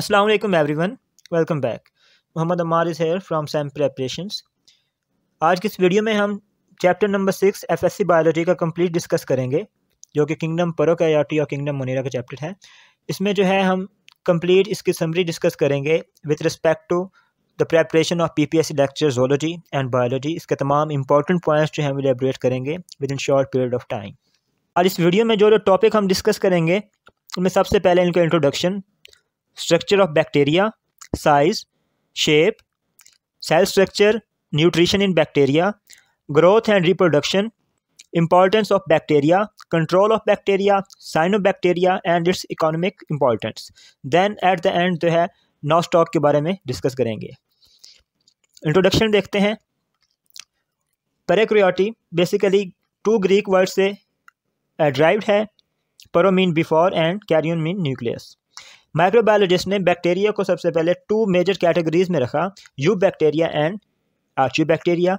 अस्सलाम वालेकुम everyone, welcome back. Mohammad Ammar is here from Sam preparations. आज की इस वीडियो में हम चैप्टर नंबर 6 एफएससी बायोलॉजी का कंप्लीट डिस्कस करेंगे, जो कि किंगडम प्रोकैरियोटी और किंगडम मोनेरा का चैप्टर है। इसमें जो है हम कंप्लीट इसकी समरी डिस्कस करेंगे with respect to the preparation of PPSC lecture zoology and biology. इसके तमाम इंपॉर्टेंट पॉइंट्स जो हैं वो एलेबोरेट करेंगे with in short period of time. और इस वीडियो में जो टॉपिक हम डिस्कस करेंगे उनमें सबसे पहले इनका introduction, structure of bacteria, size, shape, cell structure, nutrition in bacteria, growth and reproduction, importance of bacteria, control of bacteria, cyanobacteria and its economic importance. Then at the end जो है nostoc के बारे में डिस्कस करेंगे। Introduction देखते हैं। Prokaryotae basically 2 Greek word से derived है। Pro mean before and karyon mean nucleus. Microbiologist ने बैक्टीरिया को सबसे पहले 2 मेजर कैटेगरीज में रखा, eubacteria and archaebacteria.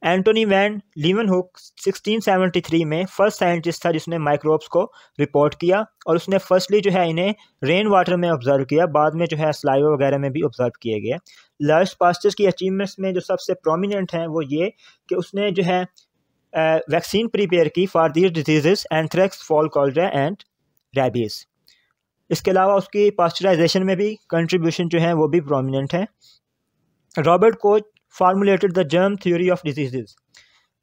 Antonie van Leeuwenhoek 1673 में फर्स्ट साइंटिस्ट था जिसने माइक्रोब्स को रिपोर्ट किया, और उसने फर्स्टली जो है इन्हें रेन वाटर में ऑब्जर्व किया, बाद में जो है स्लाइवा वगैरह में भी ऑब्जर्व किए गए। लार्ज पास्चर की अचीवमेंट्स में जो सबसे प्रोमिनेंट हैं वो ये कि उसने जो है वैक्सीन प्रिपेयर की for these diseases, anthrax, fall cholera and rabies. इसके अलावा उसकी पास्चराइजेशन में भी कंट्रीब्यूशन जो है वो भी प्रोमिनेंट है। Robert Koch formulated the germ theory of disease.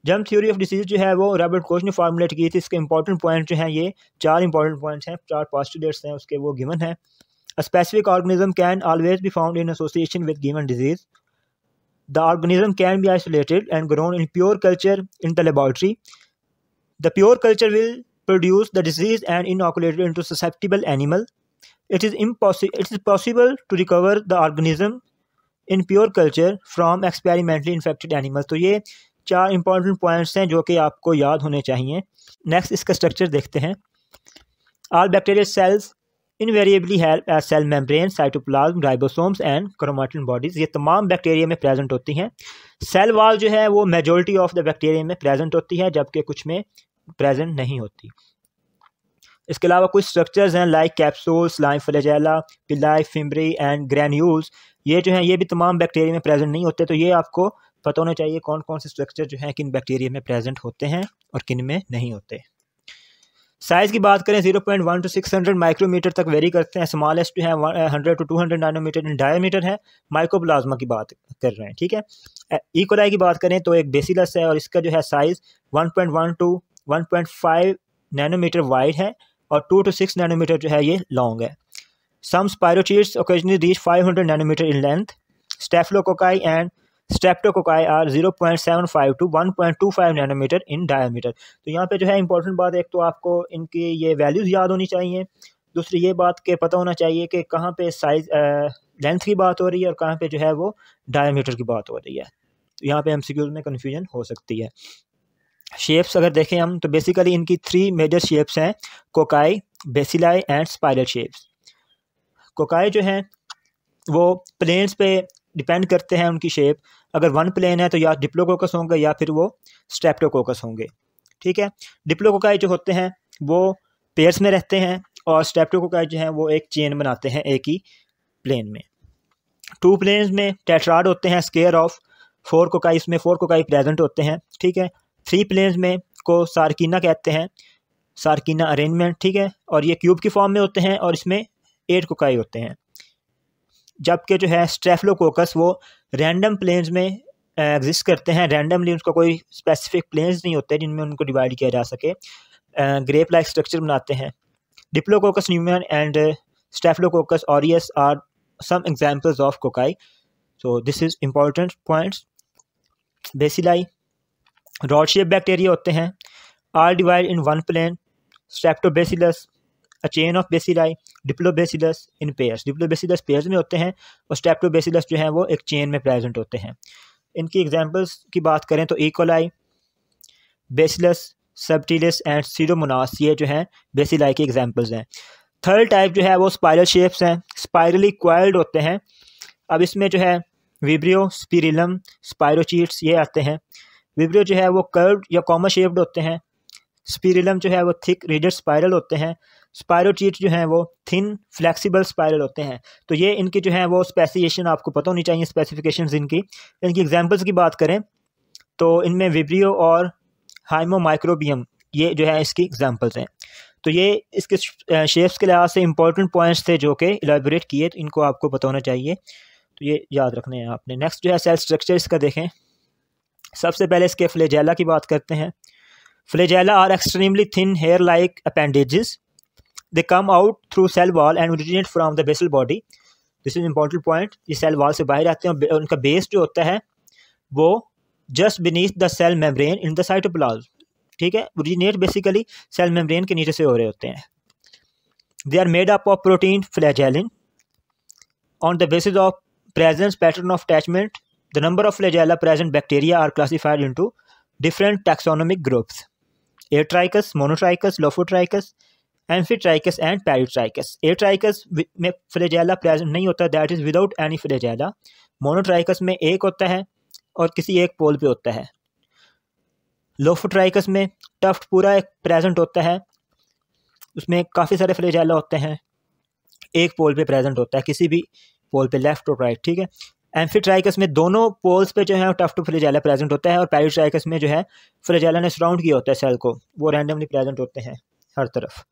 Germ theory of disease जो है वो रॉबर्ट कोच ने फार्मूलेट की थी। इसके इंपॉर्टेंट पॉइंट जो हैं ये 4 इंपॉर्टेंट पॉइंट्स हैं, 4 पोस्टुलेट्स हैं उसके, वो गिवन है। A specific organism can always be found in association with given disease. The organism can be isolated and grown in pure culture in the laboratory. The pure culture will produce the disease and inoculate it into susceptible animal. It is possible to recover the organism in pure culture from experimentally infected animals. तो ये 4 important points हैं जो कि आपको याद होने चाहिए। Next इसका स्ट्रक्चर देखते हैं। All bacterial cells invariably have a cell membrane, cytoplasm, ribosomes and chromatin bodies. ये तमाम बैक्टीरिया में प्रेजेंट होती हैं। सेल वॉल जो है वो मेजॉरिटी ऑफ द बैक्टीरिया में प्रेजेंट होती है, जबकि कुछ में प्रेजेंट नहीं होती। इसके अलावा कुछ स्ट्रक्चर्स हैं लाइक कैप्सूल, स्लाइम, फ्लैजेला, पिलाई, फिम्ब्री एंड ग्रैन्यूल्स। ये जो हैं ये भी तमाम बैक्टीरिया में प्रेजेंट नहीं होते। तो ये आपको पता होना चाहिए कौन कौन से स्ट्रक्चर जो हैं किन बैक्टीरिया में प्रेजेंट होते हैं और किन में नहीं होते। साइज़ की बात करें 0.1 to 600 माइक्रोमीटर तक वेरी करते हैं। स्मॉलेस्ट जो है 100 to 200 नैनोमीटर इन डायमीटर है। माइकोप्लाज्मा की बात कर रहे हैं, ठीक है। इकोलाई की बात करें तो एक बेसिलस है और इसका जो है साइज़ 1.1 to 1.5 नैनोमीटर वाइड है और 2 to 6 नैनोमीटर जो है ये लॉन्ग है। Some spirochaetes occasionally reach 500 nanometre in length. Staphylococci and streptococci are 0.75 to 1.25 nanometre in diameter. तो यहाँ पे जो है इंपॉर्टेंट बात, एक तो आपको इनकी ये वैल्यूज़ याद होनी चाहिए, दूसरी ये बात के पता होना चाहिए कि कहाँ पे साइज लेंथ की बात हो रही है और कहाँ पे जो है वो डायमीटर की बात हो रही है। तो यहाँ पे एमसीक्यूज में कन्फ्यूजन हो सकती है। शेप्स अगर देखें हम तो बेसिकली इनकी 3 मेजर शेप्स हैं, cocci, bacilli and spiral shapes. Cocci जो हैं वो प्लेन्स पे डिपेंड करते हैं उनकी शेप। अगर 1 प्लेन है तो या डिप्लोकोकस होंगे या फिर वो स्ट्रेप्टोकोकस होंगे, ठीक है। डिप्लोकोकाई जो होते हैं वो पेयर्स में रहते हैं और स्ट्रेप्टोकोकाई जो हैं वो एक चेन बनाते हैं एक ही प्लेन में। 2 प्लेन्स में टेट्राड होते हैं, स्केयर ऑफ 4 कोकाई, इसमें 4 कोकाई प्रेजेंट होते हैं, ठीक है। 3 प्लेन्स में को सार्किना कहते हैं, सार्किना अरेंजमेंट, ठीक है। और ये क्यूब की फॉर्म में होते हैं और इसमें 8 कोकाई होते हैं। जबकि जो है स्ट्रेफ्लोकोकस वो रैंडम प्लेन्स में एग्जिस्ट करते हैं, रैंडमली उनका कोई स्पेसिफिक प्लेन्स नहीं होते जिनमें उनको डिवाइड किया जा सके। ग्रेप लाइक स्ट्रक्चर बनाते हैं। Diplococcus pneumoniae and staphylococcus aureus are some examples of cocci. So this is important points. Bacilli rod shape bacteria होते हैं, are divide in 1 plane. Streptobacillus a chain of bacilli, diplobacillus in pairs, diplobacillus pairs में होते हैं और स्ट्रेप्टोबेसिलस जो है वो एक चेन में प्रेजेंट होते हैं। इनकी एग्जांपल्स की बात करें तो इकोलाई, बेसिलस सबटिलिस एंड सीरोमोनास, ये जो है बेसिलाई की एग्जांपल्स हैं। थर्ड टाइप जो है वो स्पाइरल शेप्स हैं, स्पाइरली क्वाइल्ड होते हैं। अब इसमें जो है विब्रियो, स्पिरिलम, स्पायरोचीट्स ये आते हैं। विब्रियो जो है वो कर्व्ड या कॉमा शेप्ड होते हैं। स्पिरिलम जो है वो थिक रिजिड स्पाइरल होते हैं। स्पायरोचीट जो हैं वो थिन फ्लेक्सिबल स्पाइरल होते हैं। तो ये इनकी जो है वो स्पेसिफिकेशन आपको पता होनी चाहिए, स्पेसिफिकेशंस इनकी एग्जांपल्स की बात करें तो इनमें विब्रियो और हाइमोमाइक्रोबियम ये जो है इसकी एग्जांपल्स हैं। तो ये इसके शेप्स के लिहाज से इंपॉर्टेंट पॉइंट्स थे जो कि इलेबोरेट किए, तो इनको आपको पता होना चाहिए, तो ये याद रखने हैं आपने। नेक्स्ट जो है सेल स्ट्रक्चर इसका देखें। सबसे पहले इसके फ्लैजेला की बात करते हैं। Flagella are extremely thin hair like appendages, they come out through cell wall and originate from the basal body. This is important point, ये सेल वॉल से बाहर आते हैं। उनका बेस जो होता है वो just beneath the cell membrane in the cytoplasm, ठीक है, ओरिजिनेट बेसिकली सेल मेम्ब्रेन के नीचे से हो रहे होते हैं। They are made up of protein flagellin on the basis of presence pattern of attachment. The number of flagella present bacteria are classified into different taxonomic groups: atrichous, monotrichous, lophotrichous, amphitrichous and peritrichous. Atrichous में flagella present नहीं होता, that is without any flagella. Monotrichous में एक होता है और किसी एक पोल पे होता है। लोफोट्राइकस में टफ्ट पूरा एक प्रेजेंट होता है, उसमें काफ़ी सारे फ्लैजेला होते हैं, एक पोल पे प्रेजेंट होता है, किसी भी पोल पे, लेफ्ट और राइट, ठीक है। एम्फीट्राइकस में दोनों पोल्स पे जो है टफ्ट फ्लैजेला प्रेजेंट होता है, और पैरीट्राइकस में जो है फ्लैजेला ने सराउंड किया होता है सेल को, वो रैंडमली प्रेजेंट होते हैं हर तरफ।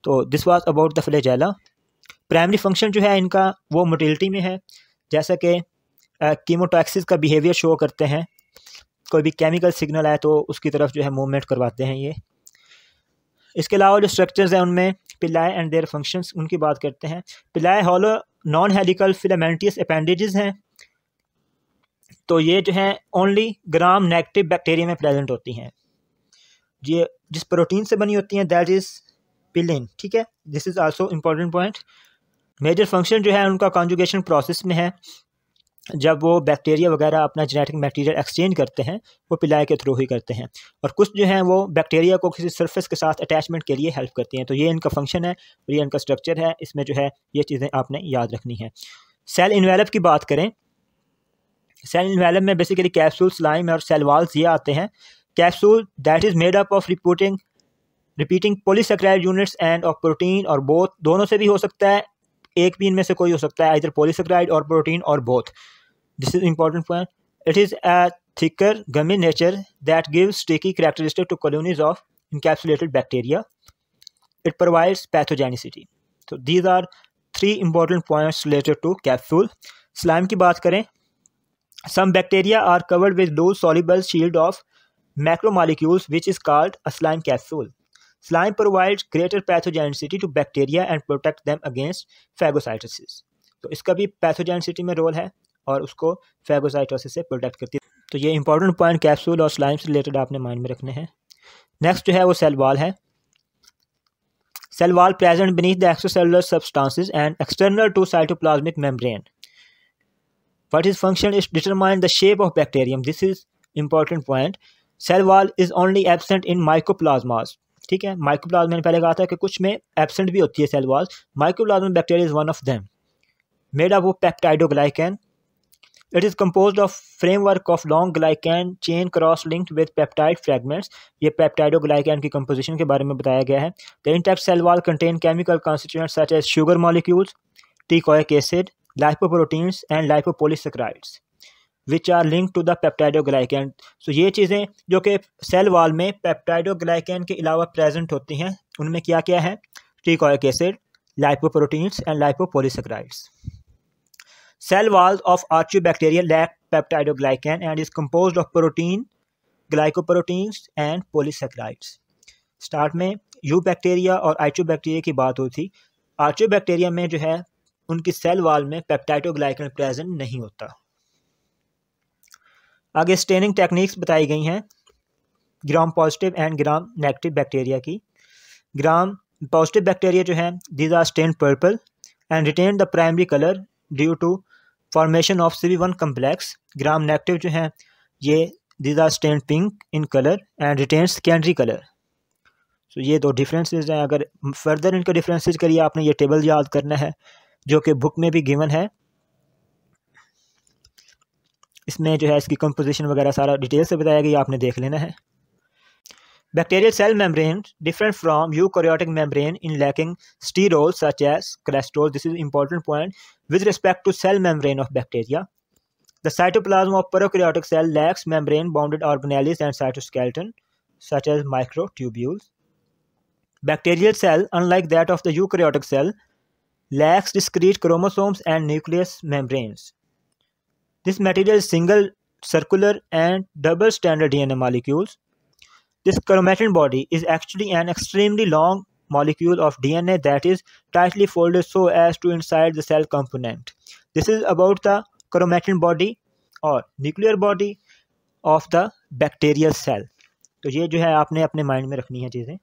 तो this was about the flagella. Primary function जो है इनका वो मोटिलिटी में है, जैसा कि कीमोटैक्सिस का बिहेवियर शो करते हैं। कोई भी केमिकल सिग्नल आए तो उसकी तरफ जो है मूवमेंट करवाते हैं ये। इसके अलावा जो स्ट्रक्चर्स हैं उनमें पिलाई एंड देयर फंक्शंस, उनकी बात करते हैं। पिलाई hollow non helical filamentous appendages हैं, तो ये जो है ओनली ग्राम नेगेटिव बैक्टीरिया में प्रेजेंट होती हैं। ये जिस प्रोटीन से बनी होती हैं दैट इज़ पिलिन, ठीक है। This is also important point. Major function जो है उनका कॉन्जुगेशन प्रोसेस में है। जब वो बैक्टीरिया वगैरह अपना जेनेटिक मटेरियल एक्सचेंज करते हैं वो पिलाई के थ्रू ही करते हैं, और कुछ जो हैं वो बैक्टीरिया को किसी सरफेस के साथ अटैचमेंट के लिए हेल्प करती हैं। तो ये इनका फंक्शन है और ये इनका स्ट्रक्चर है, इसमें जो है ये चीज़ें आपने याद रखनी है। सेल इन्वेलप की बात करें, सेल इन्वेलप में बेसिकली कैप्सूल, स्लाइम और सेल वॉल्स ये आते हैं। Capsule that is made up of repeating polysaccharide units end of protein और बोथ, दोनों से भी हो सकता है, एक भी इनमें से कोई हो सकता है, इधर पॉलीसेकेराइड और प्रोटीन और both. This is important point. It is a thicker gummy nature that gives sticky characteristic to colonies of encapsulated bacteria. It provides pathogenicity. So these are three important points related to capsule. Slime की बात करें, some bacteria are covered with loose soluble shield of macromolecules which is called a slime capsule. Slime provides greater pathogenicity to bacteria and protect them against phagocytosis. तो इसका भी pathogenicity में role है और उसको फैगोसाइटोसिस से प्रोटेक्ट करती है। तो ये इंपॉर्टेंट पॉइंट कैप्सूल और स्लाइम से रिलेटेड आपने माइंड में रखने हैं। नेक्स्ट जो है वो सेल वॉल है। Cell wall present beneath the extracellular substances and external to cytoplasmic membrane. What is function is determine the shape of bacterium. This is important point. Cell wall is only absent in mycoplasmas, ठीक है। Mycoplasma मैंने पहले कहा था कि कुछ में absent भी होती है cell wall. Mycoplasma bacteria is one of them, made up of peptidoglycan. It is composed of framework of long glycan chain cross-linked with peptide fragments. ये peptidoglycan की composition के बारे में बताया गया है। The intact cell wall contain chemical constituents such as sugar molecules, teichoic acid, lipoproteins and lipopolysaccharides, which are linked to the peptidoglycan. So ये चीज़ें जो कि सेल वॉल में peptidoglycan के अलावा प्रेजेंट होती हैं, उनमें क्या क्या है? teichoic acid, lipoproteins and lipopolysaccharides. Cell walls of archaeobacteria lack peptidoglycan and is composed of protein, glycoproteins and polysaccharides. Start में यूबैक्टीरिया और आर्चियोबैक्टीरिया की बात हुई थी। आर्चियोबैक्टीरिया में जो है उनकी सेल वॉल में पेप्टाइडोग्लाइकन प्रेजेंट नहीं होता। आगे स्टेनिंग टेक्निक्स बताई गई हैं gram positive and gram negative bacteria की। ग्राम पॉजिटिव बैक्टीरिया जो है these are stain purple and retain the primary colour due to formation of CV1 complex. Gram negative जो हैं ये these are stain pink in colour and retain secondary colour. तो ये दो differences हैं। अगर फर्दर इनका डिफरेंसेस करिए आपने ये टेबल याद करना है जो कि बुक में भी गिवन है। इसमें जो है इसकी कंपोजिशन वगैरह सारा डिटेल से बताया गया, आपने देख लेना है। Bacterial cell membrane different from eukaryotic membrane in lacking sterols such as cholesterol. This is an important point with respect to cell membrane of bacteria. The cytoplasm of prokaryotic cell lacks membrane-bounded organelles and cytoskeleton such as microtubules. Bacterial cell, unlike that of the eukaryotic cell, lacks discrete chromosomes and nucleus membranes. This material is single, circular, and double-stranded DNA molecules. This chromatin body is actually an extremely long molecule of DNA that is tightly folded so as to inside the cell component. This is about the chromatin body or nuclear body of the bacterial cell. तो ये जो है आपने अपने mind में रखनी है चीज़ें.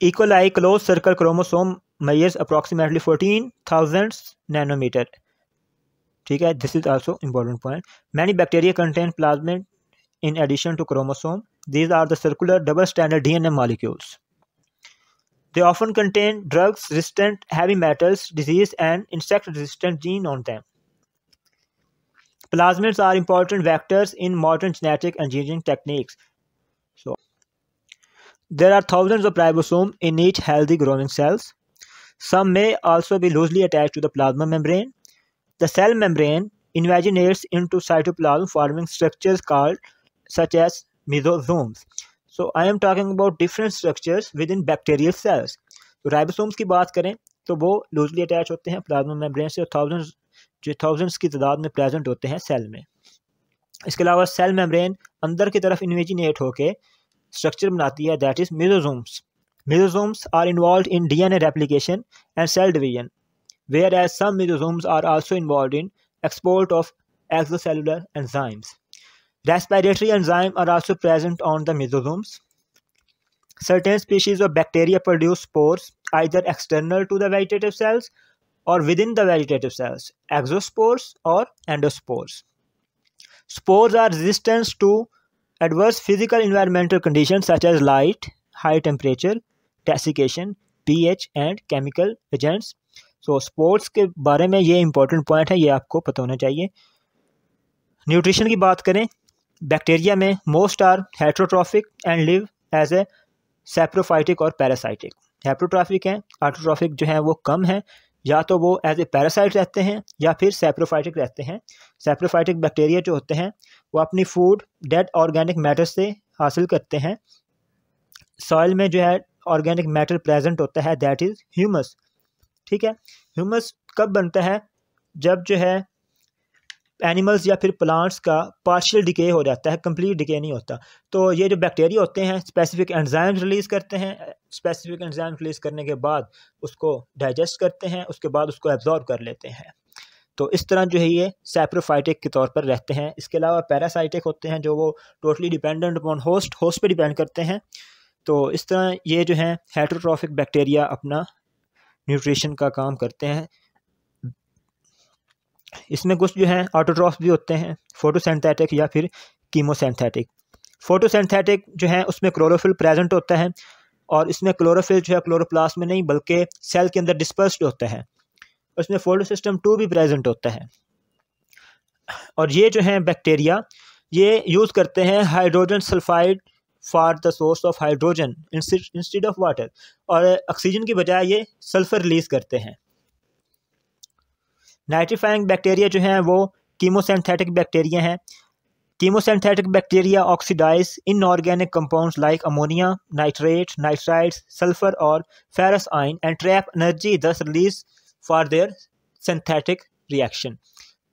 E. coli closed circle chromosome measures approximately 14,000 nanometer. ठीक है, this is also important point. Many bacteria contain plasmid in addition to chromosome. These are the circular double-stranded DNA molecules. They often contain drugs-resistant heavy metals, disease, and insect-resistant gene on them. Plasmids are important vectors in modern genetic engineering techniques. So, there are thousands of ribosomes in each healthy growing cells. Some may also be loosely attached to the plasma membrane. The cell membrane invaginates into cytoplasm, forming structures called such as mesosomes. So I am talking about different structures within bacterial cells. तो ribosomes की बात करें तो वो loosely attach होते हैं plasma membrane से और थाउजेंड्स की तादाद में प्रेजेंट होते हैं सेल में. इसके अलावा सेल मेम्ब्रेन अंदर की तरफ इन्वेजिनेट होके स्ट्रक्चर बनाती है that is मेसोसोम्स. Mesosomes are involved in DNA replication and cell division, whereas some mesosomes are also involved in export of extracellular enzymes. Respiratory enzymes are also present on the mesosomes. Certain species of bacteria produce spores either external to the vegetative cells or within the vegetative cells, exospores or endospores. Spores are resistant to adverse physical environmental conditions such as light, high temperature, desiccation, pH and chemical agents. So spores के बारे में ये important point है, ये आपको पता होना चाहिए. न्यूट्रिशन की बात करें बैक्टीरिया में most are heterotrophic and live as a saprophytic और पैरासाइटिक. हेट्रोट्रॉफिक हैं, ऑटोट्रॉफिक जो हैं वो कम हैं, या तो वो एज ए पैरासाइट रहते हैं या फिर सैप्रोफाइटिक रहते हैं. सैप्रोफाइटिक बैक्टीरिया जो होते हैं वो अपनी फूड डेड ऑर्गेनिक मैटर से हासिल करते हैं. सॉइल में जो है ऑर्गेनिक मैटर प्रेजेंट होता है दैट इज़ ह्यूमस. ठीक है, ह्यूमस कब बनता है? जब जो है एनिमल्स या फिर प्लांट्स का पार्शियल डिके हो जाता है, कंप्लीट डिके नहीं होता. तो ये जो बैक्टीरिया होते हैं स्पेसिफिक एंजाइम्स रिलीज़ करते हैं. स्पेसिफिक एंजाइम्स रिलीज़ करने के बाद उसको डाइजेस्ट करते हैं, उसके बाद उसको एब्जॉर्ब कर लेते हैं. तो इस तरह जो है ये सैप्रोफाइटिक के तौर पर रहते हैं. इसके अलावा पैरासाइटिक होते हैं जो वो टोटली डिपेंडेंट अपॉन होस्ट पे डिपेंड करते हैं. तो इस तरह ये जो है हेट्रोट्रॉफिक बैक्टीरिया अपना न्यूट्रिशन का काम करते हैं. इसमें कुछ जो है ऑटोट्रॉफ भी होते हैं, फोटोसिंथेटिक या फिर कीमोसिंथेटिक. फोटोसिंथेटिक जो है उसमें क्लोरोफिल प्रेजेंट होता है और इसमें क्लोरोफिल जो है क्लोरोप्लास्ट में नहीं बल्कि सेल के अंदर डिस्पर्स्ड होता है. उसमें फोटोसिस्टम 2 भी प्रेजेंट होता है. और ये जो है बैक्टीरिया ये यूज़ करते हैं hydrogen sulphide for the source of hydrogen instead of water, और ऑक्सीजन की बजाय ये सल्फर रिलीज़ करते हैं. नाइट्रीफाइंग बैक्टीरिया जो हैं वो कीमोसिंथेटिक बैक्टीरिया हैं. Chemosynthetic bacteria oxidise inorganic compounds like ammonia, nitrate, nitrides, sulphur और ferrous ion and trap energy thus release for their synthetic reaction.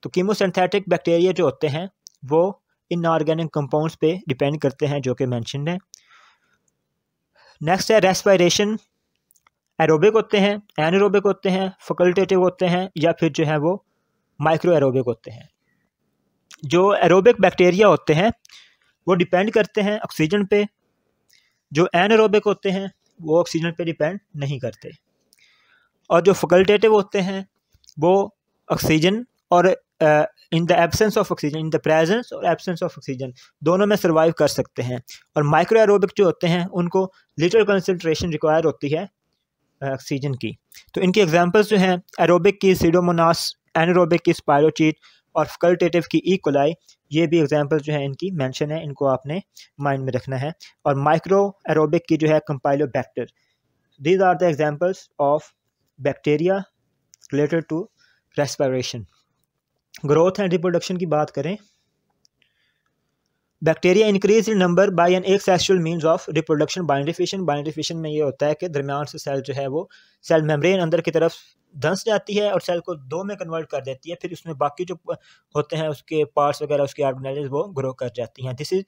तो कीमोसिंथेटिक बैक्टीरिया जो होते हैं वो इनऑर्गेनिक कंपाउंड्स पे डिपेंड करते हैं जो कि मेंशन्ड है. नेक्स्ट है रेस्पिरेशन. एरोबिक होते हैं, एनारोबिक होते हैं, फैकल्टेटिव होते हैं या फिर जो है वो माइक्रो एरोबिक होते हैं. जो एरोबिक बैक्टीरिया होते हैं वो डिपेंड करते हैं ऑक्सीजन पे. जो एनारोबिक होते हैं वो ऑक्सीजन पे डिपेंड नहीं करते. और जो फैकल्टेटिव होते हैं वो ऑक्सीजन और in the absence of oxygen, in the presence और एब्सेंस ऑफ ऑक्सीजन दोनों में सर्वाइव कर सकते हैं. और माइक्रो एरोबिक जो होते हैं उनको लिटिल कंसंट्रेशन रिक्वायर होती है ऑक्सीजन की. तो इनकी एग्जांपल्स जो हैं एरोबिक की सीडोमोनास, एनारोबिक की स्पाइरोचीट और फैकल्टेटिव की ई कोलाई, ये भी एग्जांपल जो है इनकी मेंशन है, इनको आपने माइंड में रखना है। और माइक्रो एरोबिक की जो है campylobacter, these are the examples of bacteria related to respiration. Growth and reproduction की बात करें, bacteria increase in number by an asexual means of reproduction binary fission. Binary fission में ये होता है कि दरमियान से सेल जो है वो सेल मेम्ब्रेन अंदर की तरफ धंस जाती है और सेल को दो में कन्वर्ट कर देती है, फिर उसमें बाकी जो होते हैं उसके पार्ट्स वगैरह, उसके ऑर्गेनेल्स वो ग्रो कर जाती हैं। This is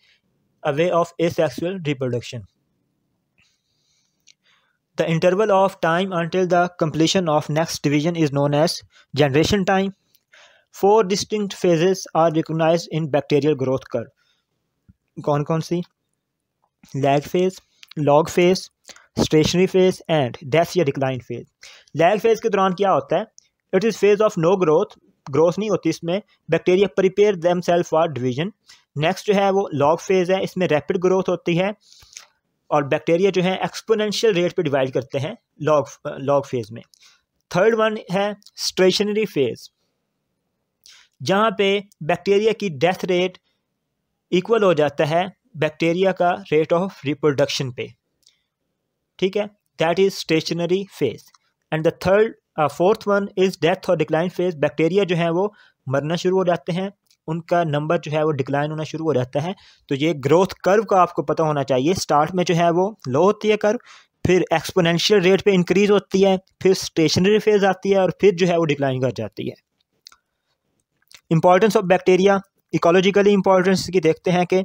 a way of asexual reproduction. The interval of time until the completion of next division is known as generation time. 4 distinct phases are recognized in bacterial growth curve. कौन कौन सी? Lag phase, log phase, stationary phase and death या decline phase. Lag phase के दौरान क्या होता है? It is phase of no growth, growth नहीं होती इसमें, bacteria prepare themselves for division. Next जो है वो लॉग फेज है, इसमें रैपिड ग्रोथ होती है और बैक्टीरिया जो है एक्सपोनेंशियल रेट पे डिवाइड करते हैं लॉग फेज में। थर्ड वन है स्टेशनरी फेज, जहाँ पे बैक्टीरिया की डेथ रेट इक्वल हो जाता है बैक्टीरिया का रेट ऑफ रिप्रोडक्शन पे, ठीक है, that is stationary phase. And the fourth one is death और डिक्लाइन फेज। बैक्टीरिया जो है वो मरना शुरू हो जाते हैं, उनका नंबर जो है वो डिक्लाइन होना शुरू हो जाता है। तो ये ग्रोथ कर्व का आपको पता होना चाहिए। स्टार्ट में जो है वो लो होती है कर्व, फिर एक्सपोनेंशियल रेट पे इंक्रीज होती है, फिर स्टेशनरी फेज आती है और फिर जो है वो डिक्लाइन कर जाती है। Importance of bacteria, ecologically importance की देखते हैं कि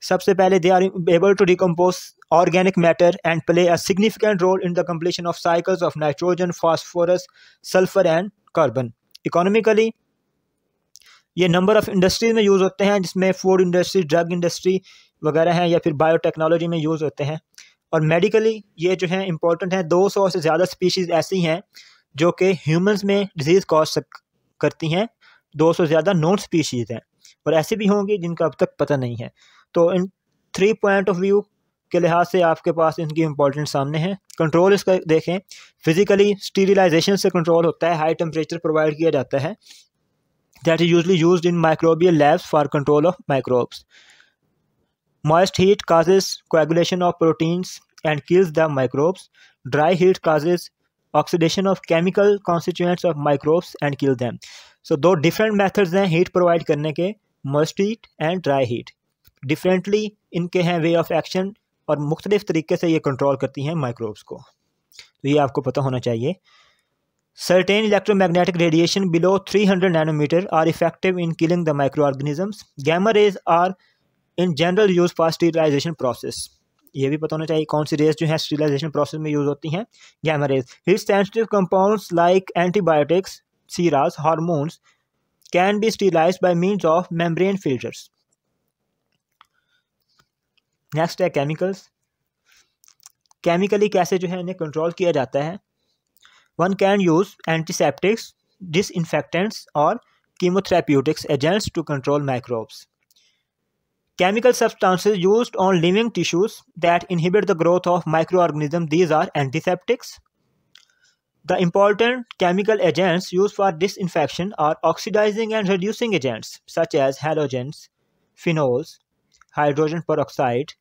सबसे पहले they are able to decompose organic matter and play a significant role in the completion of cycles of nitrogen, phosphorus, sulphur and carbon. Economically ये नंबर ऑफ इंडस्ट्रीज में use होते हैं, जिसमें फूड इंडस्ट्री, ड्रग इंडस्ट्री वगैरह हैं, या फिर biotechnology में यूज़ होते हैं। और मेडिकली ये जो है इंपॉर्टेंट है। 200 से ज़्यादा स्पीशीज़ ऐसी हैं जो कि ह्यूमंस में डिजीज़ कॉज करती हैं, 200 से ज़्यादा नॉन स्पीशीज़ हैं, और ऐसी भी होंगी जिनका अब तक पता नहीं है। तो इन 3 पॉइंट ऑफ व्यू के लिहाज से आपके पास इनकी इंपॉर्टेंस सामने है। कंट्रोल इसका देखें, फिजिकली स्टीरिलाइजेशन से कंट्रोल होता है, हाई टेम्परेचर प्रोवाइड किया जाता है, that is usually used in microbial labs for control of microbes. Moist heat causes coagulation of proteins and kills the microbes. Dry heat causes oxidation of chemical constituents of microbes and kill them. So दो different methods हैं heat provide करने के, moist heat and dry heat. Differently इनके हैं way of action और मुख्तलिफ तरीके से ये कंट्रोल करती हैं माइक्रोब्स को, तो ये आपको पता होना चाहिए। Certain electromagnetic radiation below 300 nanometer are effective in killing the microorganisms. Gamma rays are in general used for sterilization process. ये भी पता होना चाहिए कौन सी रेज जो है स्टीरिलाइजेशन प्रोसेस में यूज होती हैं, gamma rays. Heat sensitive compounds like antibiotics, seras, hormones can be sterilized by means of membrane filters. Next है केमिकल्स। केमिकली कैसे जो है इन्हें कंट्रोल किया जाता है? One can use antiseptics, disinfectants or chemotherapeutics agents to control microbes. Chemical substances used on living tissues that inhibit the growth of microorganisms, these are antiseptics. The important chemical agents used for disinfection are oxidizing and reducing agents such as halogens, phenols, hydrogen peroxide,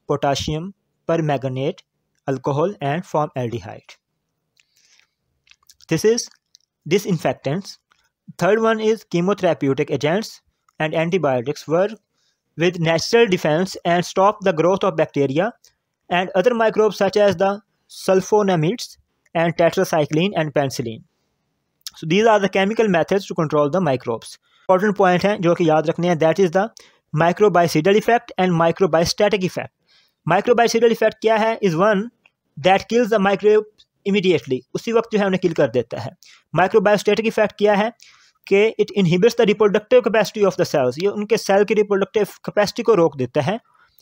potassium permanganate, alcohol and formaldehyde. This is disinfectants. Third one is chemotherapeutic agents and antibiotics work with natural defense and stop the growth of bacteria and other microbes such as the sulfonamides and tetracycline and penicillin. So these are the chemical methods to control the microbes. Important point है जो कि याद रखने हैं, that is the microbicidal effect and microbistatic effect. Microbicidal effect क्या है? Is one that kills the microbe immediately, उसी वक्त जो है उन्हें किल कर देता है। माइक्रोबायोस्टैटिक इफेक्ट क्या है कि it inhibits the reproductive capacity of the cells, ये उनके सेल की रिप्रोडक्टिव कैपेसिटी को रोक देता है।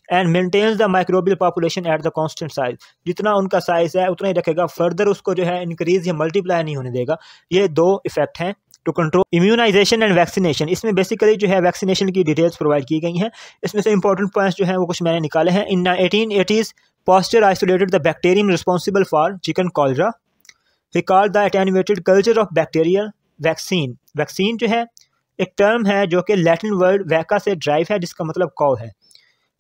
And maintains the microbial population at the constant size, जितना उनका साइज है उतना ही रखेगा, फर्दर उसको जो है इंक्रीज या मल्टीप्लाई नहीं होने देगा। ये 2 इफेक्ट हैं to control. Immunization and vaccination, इसमें बेसिकली जो है वैक्सीनेशन की डिटेल्स प्रोवाइड की गई हैं। इसमें से इंपॉर्टेंट पॉइंट्स जो हैं वो कुछ मैंने निकाले हैं। इन 1880s Pasteur isolated the bacterium responsible for chicken cholera. He called the attenuated culture of bacterial vaccine. Vaccine जो है एक टर्म है जो कि लैटिन वर्ड वैका से ड्राइव है, जिसका मतलब कौ है।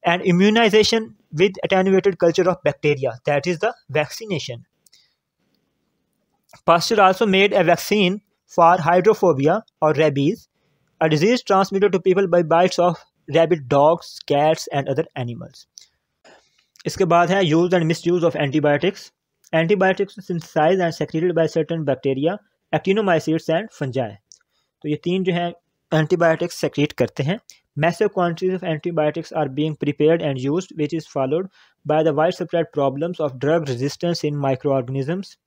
And immunization with attenuated culture of bacteria, that is the vaccination. Pasteur also made a vaccine for hydrophobia or rabies, a disease transmitted to people by bites of rabid dogs, cats and other animals. इसके बाद है use and misuse of antibiotics. Antibiotics synthesised and secreted by certain bacteria, actinomycetes and fungi. तो ये तीन जो है antibiotics secrete करते हैं। Massive quantities of antibiotics are being prepared and used, which is followed by the widespread problems of drug resistance in microorganisms.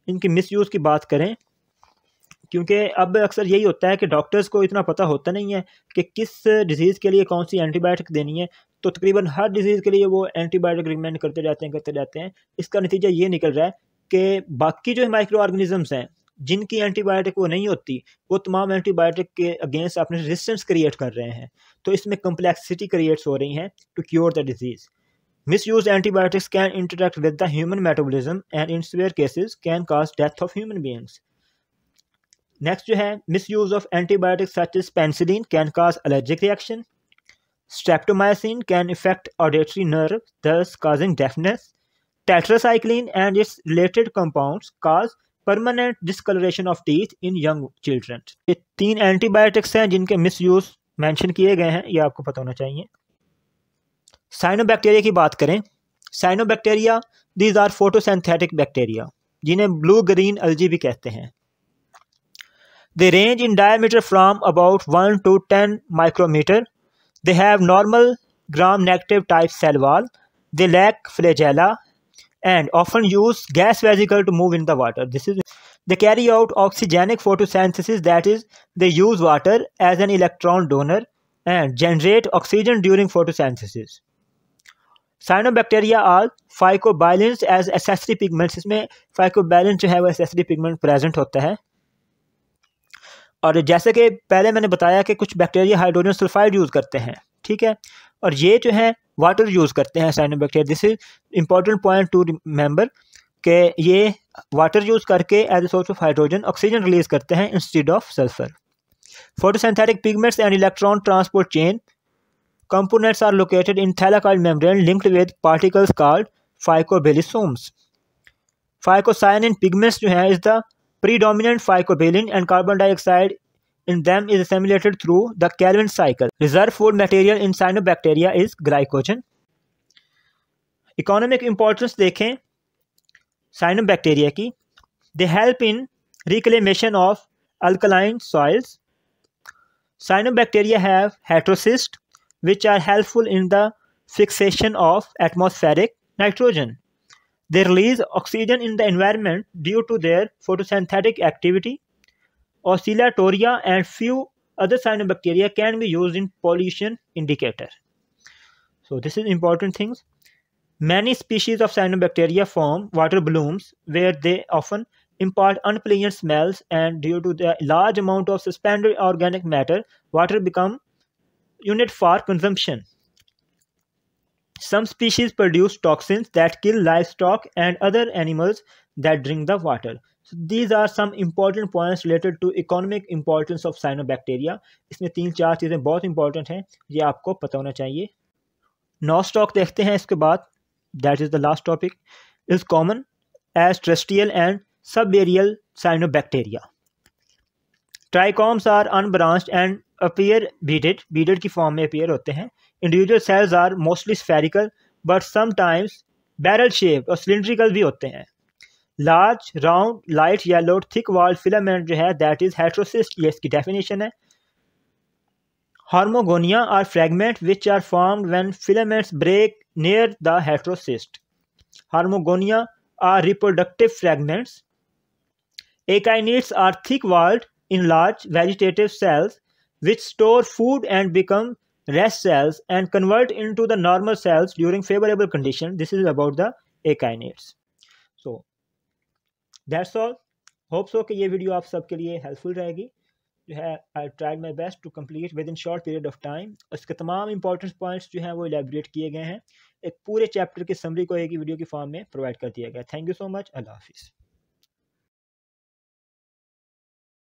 इनकी misuse की बात करें, क्योंकि अब अक्सर यही होता है कि डॉक्टर्स को इतना पता होता नहीं है कि किस डिज़ीज़ के लिए कौन सी एंटीबायोटिक देनी है, तो तकरीबन हर डिज़ीज़ के लिए वो एंटीबायोटिक रिकमेंड करते जाते हैं। इसका नतीजा ये निकल रहा है कि बाकी जो माइक्रो ऑर्गेनिजम्स हैं जिनकी एंटीबायोटिक वो नहीं होती, वो तमाम एंटीबायोटिक के अगेंस्ट अपने रेजिस्टेंस क्रिएट कर रहे हैं। तो इसमें कम्प्लेक्सिटी क्रिएट्स हो रही हैं to cure the disease. Misused antibiotics can interact with the human metabolism and in severe cases can cause death of human beings. Next जो है misuse of antibiotics such as penicillin can cause allergic reaction. Streptomycin can affect auditory nerve, thus causing deafness. Tetracycline and its related compounds cause permanent discoloration of teeth in young children. ये तीन antibiotics हैं जिनके misuse mention किए गए हैं, ये आपको पता होना चाहिए। साइनोबैक्टीरिया की बात करें, cyanobacteria these are photosynthetic bacteria, जिन्हें ब्लू ग्रीन अल्जी भी कहते हैं। They range in diameter from about 1 to 10 micrometre. They have normal gram negative type cell wall. They lack flagella and often use gas vesicle to move in the water. This is they carry out oxygenic photosynthesis, that is they use water as an electron donor and generate oxygen during photosynthesis. Cyanobacteria are फाइकोबाइलेंस as accessory pigments, इसमें फाइकोबाइलेंस जो है वो accessory pigment present होता है। और जैसे कि पहले मैंने बताया कि कुछ बैक्टीरिया हाइड्रोजन सल्फाइड यूज़ करते हैं, ठीक है, और ये जो है वाटर यूज़ करते हैं cyanobacteria. This is important point to remember कि ये वाटर यूज़ करके as a source of hydrogen oxygen release करते हैं instead of sulphur. Photosynthetic pigments and electron transport chain components are located in thallicoid membrane linked with particles called phycobilisomes. Phycocyanin pigments जो है is the predominant phycobilin and carbon dioxide in them is assimilated through the Calvin cycle. Reserve food material in cyanobacteria is glycogen. Economic importance देखें cyanobacteria की, they help in reclamation of alkaline soils. Cyanobacteria have heterocysts which are helpful in the fixation of atmospheric nitrogen. They release oxygen in the environment due to their photosynthetic activity. Oscillatoria and few other cyanobacteria can be used in pollution indicator. So this is important things. Many species of cyanobacteria form water blooms where they often impart unpleasant smells, and due to the large amount of suspended organic matter, water become unit for consumption. Some species produce toxins that kill livestock and other animals that drink the water. So these are some important points related to economic importance of cyanobacteria. इसमें 3-4 चीज़ें बहुत important हैं, ये आपको पता होना चाहिए। Nostoc देखते हैं इसके बाद, that is the last topic, is common as terrestrial and subaerial cyanobacteria. Trichomes are unbranched and appear beaded की फॉर्म में appear होते हैं. Individual cells are mostly spherical but sometimes barrel shaped और cylindrical भी होते हैं. Large, round, light yellow, thick walled filament जो है that is heterocyst, ये इसकी definition है. Hormogonia are fragments which are formed when filaments break near the heterocyst. Hormogonia are reproductive fragments. Echinids are thick-walled, enlarged vegetative cells which store food and become rest cells and convert into the normal cells during favorable conditions. This is about the echinids. So that's all. Hope so कि ये video आप सबके लिए helpful रहेगी। जो है I tried my best to complete with in short period of time. इसके तमाम इंपॉर्टेंट पॉइंट्स जो हैं वो इलेबोरेट किए गए हैं। एक पूरे चैप्टर की समरी को एक ही वीडियो की फॉर्म में प्रोवाइड कर दिया गया। Thank you so much. अल्लाह हाफिज़।